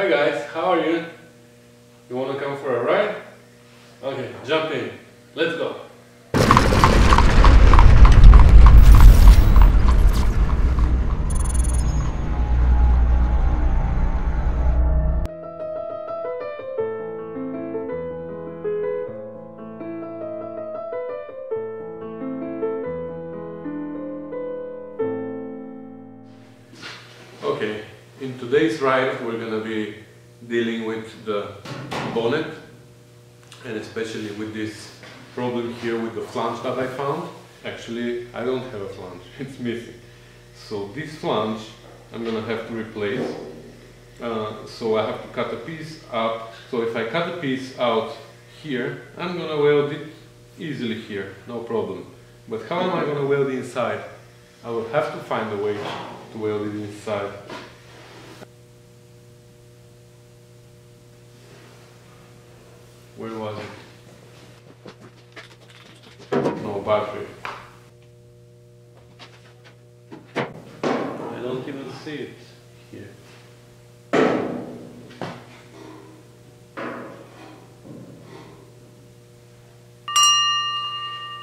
Hi guys, how are you? You want to come for a ride? Okay, jump in. Let's go. Okay, in today's ride we're gonna be dealing with the bonnet and especially with this problem here with the flange that I found. Actually, I don't have a flange, it's missing. So this flange I'm gonna have to replace. So I have to cut a piece up. So if I cut a piece out here, I'm gonna weld it easily here, no problem. But how am I gonna weld it inside? I will have to find a way to weld it inside. Where was it? No battery. I don't even see it here.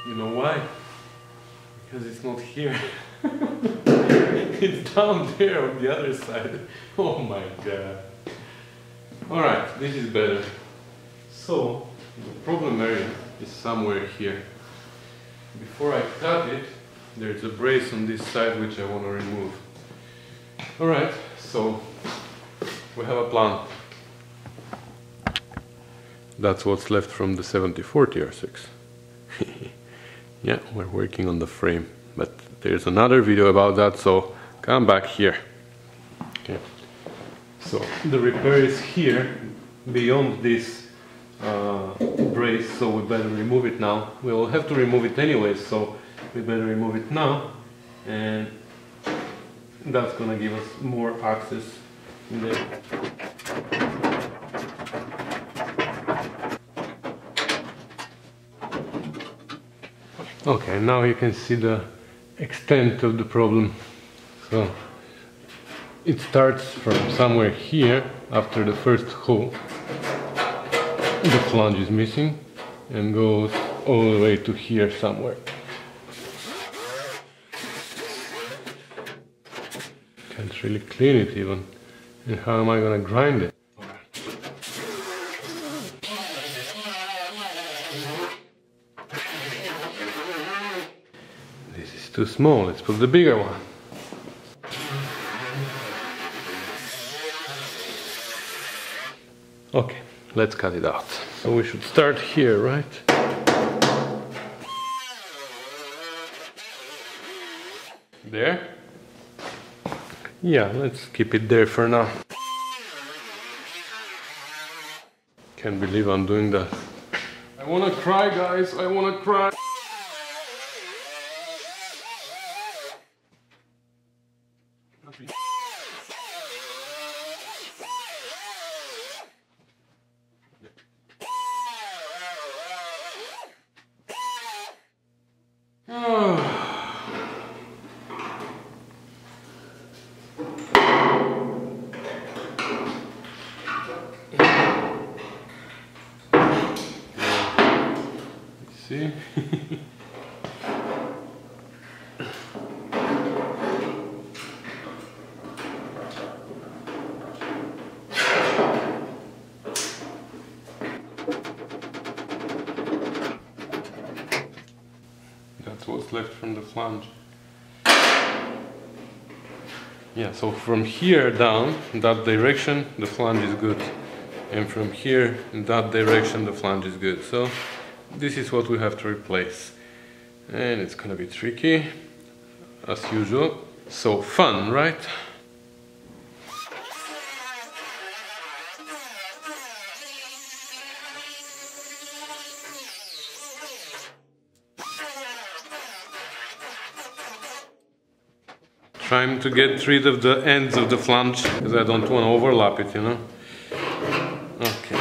You know why? Because it's not here. It's down there on the other side. Oh my god. Alright, this is better. So, the problem area is somewhere here. Before I cut it, there's a brace on this side which I want to remove. Alright, so we have a plan. That's what's left from the 74 TR6. Yeah, we're working on the frame, but there's another video about that, so come back here. Okay. So the repair is here, beyond this brace, so we better remove it now. We will have to remove it anyways, so we better remove it now, and that's gonna give us more access in there. Okay, now you can see the extent of the problem. So it starts from somewhere here after the first hole. The flange is missing and goes all the way to here somewhere. Can't really clean it even. And how am I gonna grind it? This is too small, let's put the bigger one. Okay. Let's cut it out. So we should start here, right? There? Yeah, let's keep it there for now. Can't believe I'm doing that. I wanna cry, guys, I wanna cry. See? That's what's left from the flange. Yeah, so from here down, in that direction, the flange is good. And from here, in that direction, the flange is good. So this is what we have to replace. And it's gonna be tricky, as usual. So fun, right? Trying to get rid of the ends of the flange, because I don't want to overlap it, you know. Okay.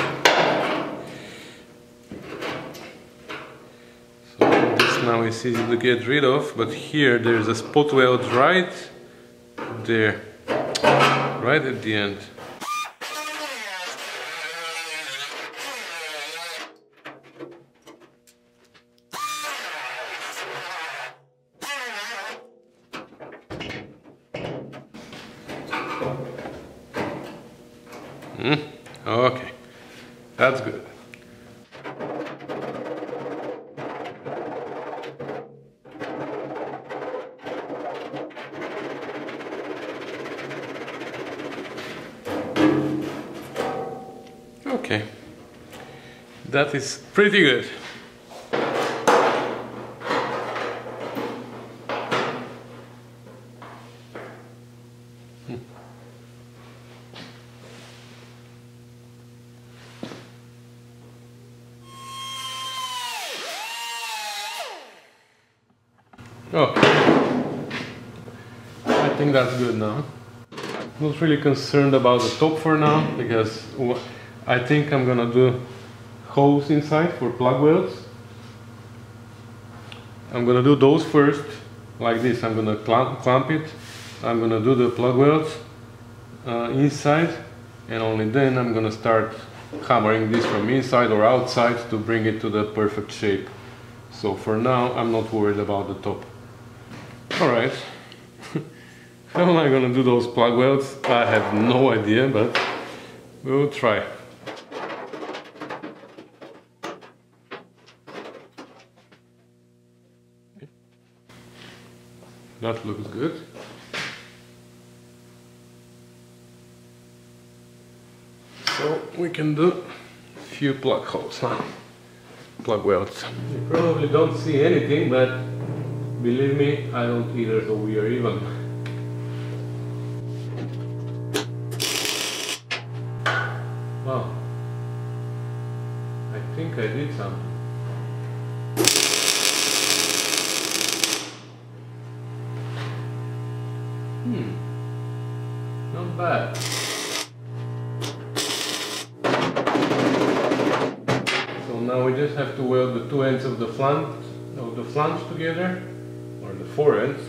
So this now is easy to get rid of, but here there's a spot weld right there, right at the end. Okay, that's good. Okay, that is pretty good. Okay, I think that's good now. Not really concerned about the top for now, because I think I'm gonna do holes inside for plug welds. I'm gonna do those first, like this. I'm gonna clamp it. I'm gonna do the plug welds inside, and only then I'm gonna start hammering this from inside or outside to bring it to the perfect shape. So for now, I'm not worried about the top. Alright, how am I gonna do those plug welds? I have no idea, but we'll try. That looks good. So we can do a few plug holes now. Plug welds. You probably don't see anything, but believe me, I don't either, so we are even. Wow. I think I did something. Not bad. So now we just have to weld the two ends of the flange together, or the four ends.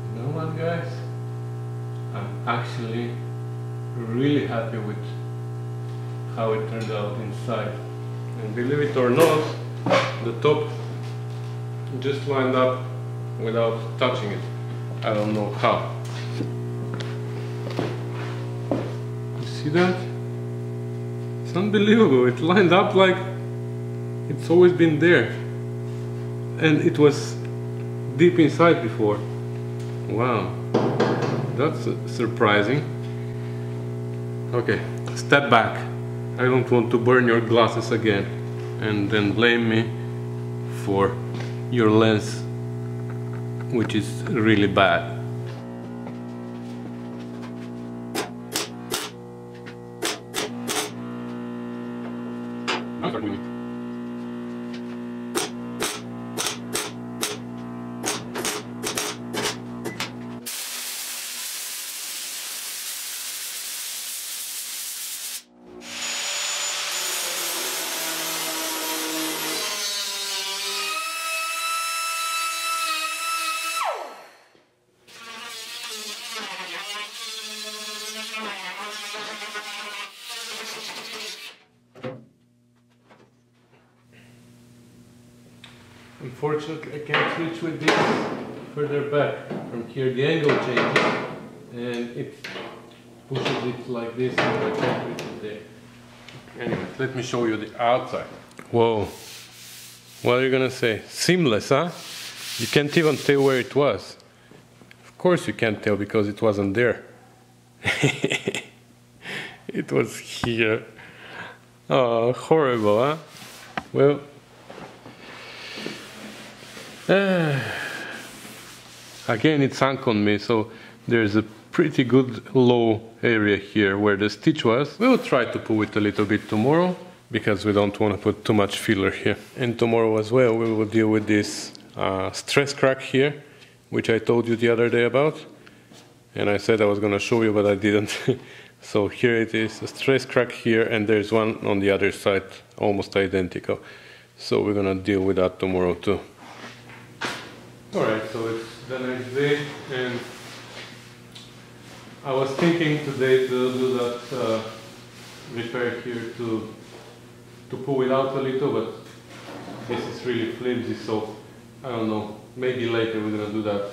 You know what, guys? I'm actually really happy with how it turned out inside. And believe it or not, the top just lined up without touching it. I don't know how. You see that? It's unbelievable. It lined up like it's always been there. And it was deep inside before. Wow. That's surprising. Okay, step back. I don't want to burn your glasses again and then blame me for your lens, which is really bad. Unfortunately, I can't reach with this further back. From here the angle changes and it pushes it like this, and I can't reach it there. Anyway, let me show you the outside. Whoa, what are you gonna say? Seamless, huh? You can't even tell where it was. Of course you can't tell because it wasn't there. It was here. Oh, horrible, huh? Well, again it sunk on me, so there's a pretty good low area here where the stitch was. We'll try to pull it a little bit tomorrow because we don't want to put too much filler here. And tomorrow as well we will deal with this stress crack here, which I told you the other day about, and I said I was gonna show you, but I didn't. So here it is, a stress crack here, and there's one on the other side almost identical. So we're gonna deal with that tomorrow too. Alright, so it's the next day, and I was thinking today to do that repair here to pull it out a little, but this is really flimsy, so I don't know, maybe later we're gonna do that.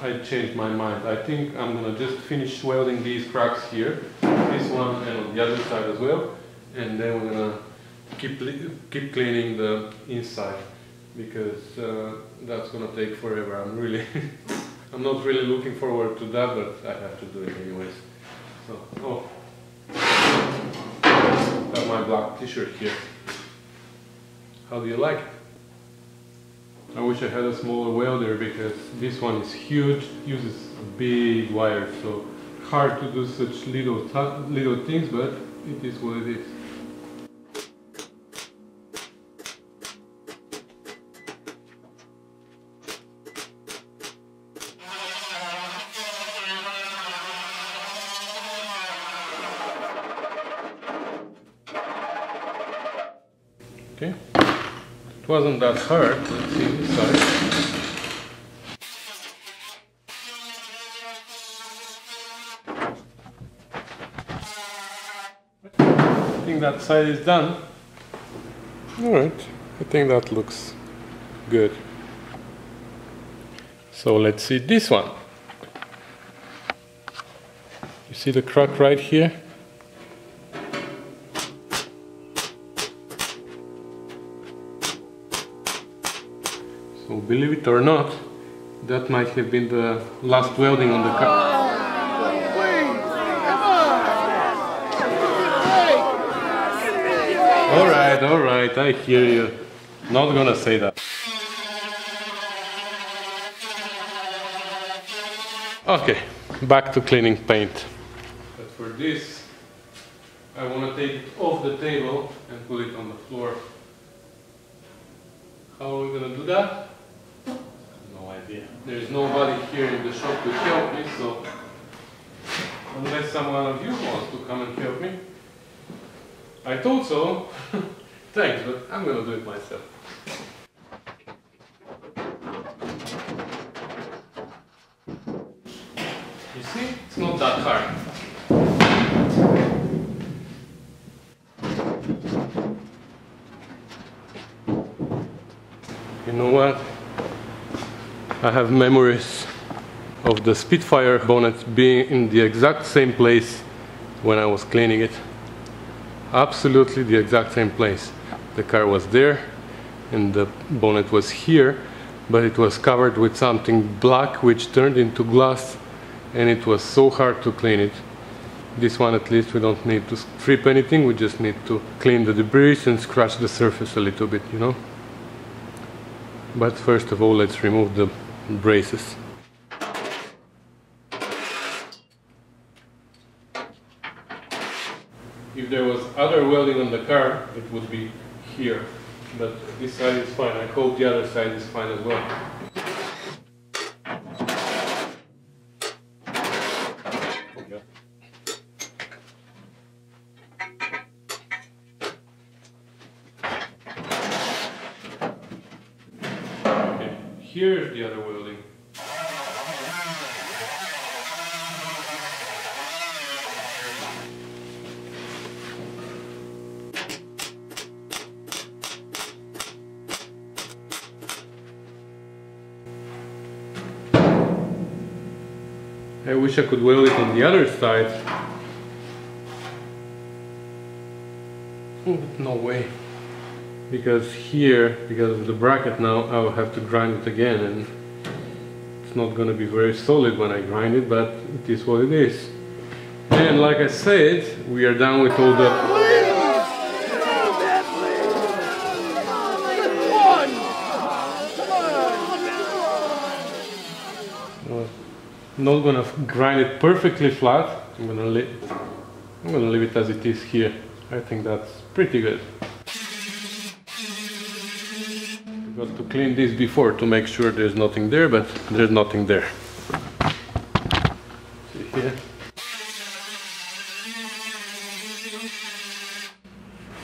I changed my mind. I think I'm gonna just finish welding these cracks here, this one and on the other side as well, and then we're gonna keep cleaning the inside, because that's gonna take forever. I'm not really looking forward to that, but I have to do it anyways. So, oh, got my black t-shirt here. How do you like it? I wish I had a smaller welder, because this one is huge, uses big wires, so hard to do such little things, but it is what it is. Okay, it wasn't that hard. Let's see this side. I think that side is done. Alright, I think that looks good. So let's see this one. You see the crack right here? So believe it or not, that might have been the last welding on the car. Alright, I hear you. Not gonna say that. Okay, back to cleaning paint. But for this, I want to take it off the table and put it on the floor. How are we gonna do that? No idea. There's nobody here in the shop to help me, so unless someone of you wants to come and help me. I thought so. Thanks, but I'm gonna do it myself. You see, it's not that hard. You know what? I have memories of the Spitfire bonnet being in the exact same place when I was cleaning it. Absolutely the exact same place. The car was there and the bonnet was here, but it was covered with something black which turned into glass, and it was so hard to clean it. This one, at least, we don't need to strip anything, we just need to clean the debris and scratch the surface a little bit, you know. But first of all, let's remove the braces. If there was other welding on the car, it would be here. But this side is fine. I hope the other side is fine as well. Okay, here's the other welding. I wish I could weld it on the other side. No way. Because here, because of the bracket now, I will have to grind it again, and it's not going to be very solid when I grind it, but it is what it is. And like I said, we are done with all the... Not gonna grind it perfectly flat. I'm gonna leave it as it is here. I think that's pretty good. Got to clean this before to make sure there's nothing there, but there's nothing there. See here.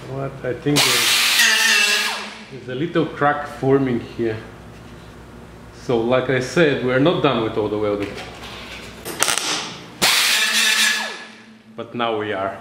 What I think there's a little crack forming here. So, like I said, we're not done with all the welding. But now we are.